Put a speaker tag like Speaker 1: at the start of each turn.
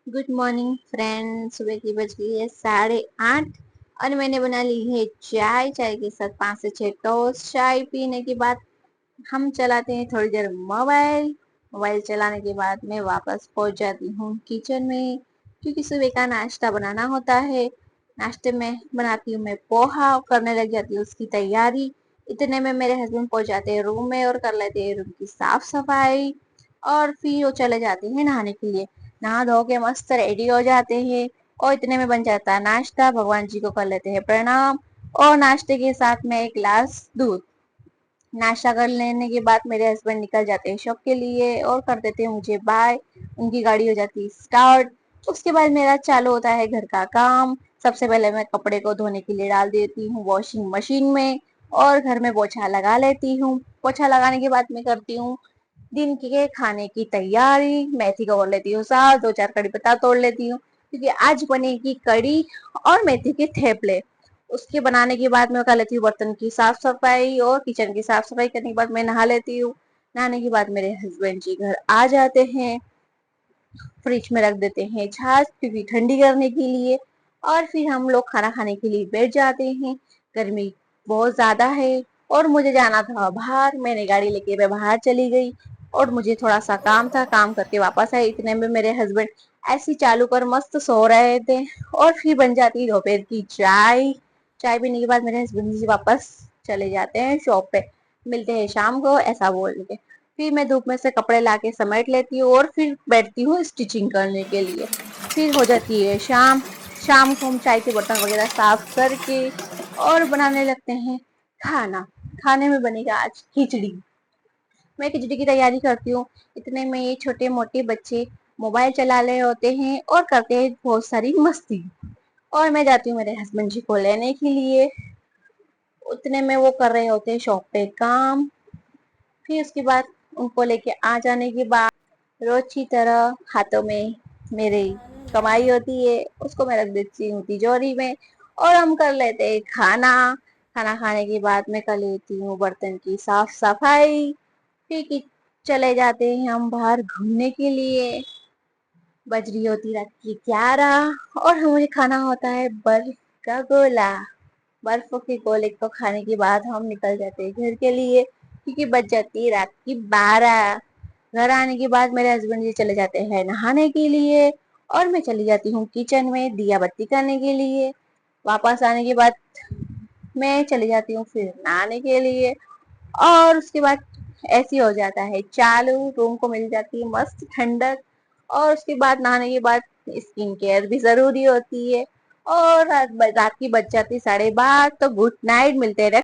Speaker 1: Good morning friend. सुबह की बज गई है 8:30 और मैंने बना ली है चाय। चाय के साथ 5 से 6 टोस्ट। चाय पीने के बाद हम चलाते हैं थोड़ी देर मोबाइल। मोबाइल चलाने के बाद मैं वापस पहुंच जाती हूँ किचन में, क्योंकि सुबह का नाश्ता बनाना होता है। नाश्ते में बनाती हूँ मैं पोहा, करने लग जाती हूँ उसकी तैयारी। इतने में मेरे हस्बैंड पहुंच जाते हैं रूम में और कर लेते हैं रूम की साफ सफाई। और फिर वो चले जाते हैं नहाने के लिए। नहा धो के मस्त रेडी हो जाते हैं और इतने में बन जाता है नाश्ता। भगवान जी को कर लेते हैं प्रणाम और नाश्ते के साथ में एक गिलास दूध। नाश्ता कर लेने के बाद मेरे हस्बैंड निकल जाते हैं शॉप के लिए और कर देते हैं मुझे बाय। उनकी गाड़ी हो जाती है स्टार्ट। उसके बाद मेरा चालू होता है घर का काम। सबसे पहले मैं कपड़े को धोने के लिए डाल देती हूँ वॉशिंग मशीन में और घर में पोछा लगा लेती हूँ। पोछा लगाने के बाद मैं करती हूँ दिन के खाने की तैयारी। मेथी को लेती हूँ साथ, 2-4 कड़ी पत्ता तोड़ लेती हूँ, क्योंकि आज बनेगी कड़ी और मेथी के थेपले। उसके बनाने के बाद मैं कर लेती हूँ बर्तन की साफ सफाई और किचन की साफ सफाई करने के बाद मैं नहा लेती हूँ। नहाने के बाद मेरे हस्बैंड जी घर आ जाते हैं। फ्रिज में रख देते हैं छाछ, क्योंकि ठंडी करने के लिए। और फिर हम लोग खाना खाने के लिए बैठ जाते हैं। गर्मी बहुत ज्यादा है और मुझे जाना था बाहर। मैंने गाड़ी लेके मैं बाहर चली गई और मुझे थोड़ा सा काम था, काम करके वापस आई। इतने में मेरे हस्बैंड ऐसी चालू कर मस्त सो रहे थे और फिर बन जाती दोपहर की चाय। चाय पीने के बाद मेरे हस्बैंड जी वापस चले जाते हैं शॉप पे। मिलते हैं शाम को, ऐसा बोल के फिर मैं धूप में से कपड़े लाके समेट लेती हूँ और फिर बैठती हूँ स्टिचिंग करने के लिए। फिर हो जाती है शाम। शाम को हम चाय के बर्तन वगैरह साफ करके और बनाने लगते हैं खाना। खाने में बनेगा आज खिचड़ी। मैं खिचड़ी की तैयारी करती हूँ। इतने में ये छोटे मोटे बच्चे मोबाइल चला रहे होते हैं और करते हैं बहुत सारी मस्ती। और मैं जाती हूँ मेरे हस्बैंड जी को लेने के लिए। उतने में वो कर रहे होते हैं शॉप पे काम। फिर उसके बाद उनको लेके आ जाने के बाद रोज की तरह हाथों में मेरी कमाई होती है, उसको मैं रख देती हूँ तिजोरी में और हम कर लेते हैं खाना। खाना खाने के बाद मैं कर लेती हूँ बर्तन की साफ सफाई। फिर चले जाते हैं हम बाहर घूमने के लिए। बज रही होती रात की 11 और हमें खाना होता है बर्फ का गोला। बर्फ के गोले को खाने के बाद हम निकल जाते हैं घर के लिए, क्योंकि बज जाती है रात की 12। घर आने के बाद मेरे हस्बैंड जी चले जाते हैं नहाने के लिए और मैं चली जाती हूँ किचन में दिया बत्ती करने के लिए। वापस आने के बाद मैं चली जाती हूँ फिर नहाने के लिए और उसके बाद ऐसे हो जाता है चालू। रूम को मिल जाती है मस्त ठंडक और उसके बाद नहाने के बाद स्किन केयर भी जरूरी होती है। और रात की बज जाती 12:30, तो गुड नाइट। मिलते रहे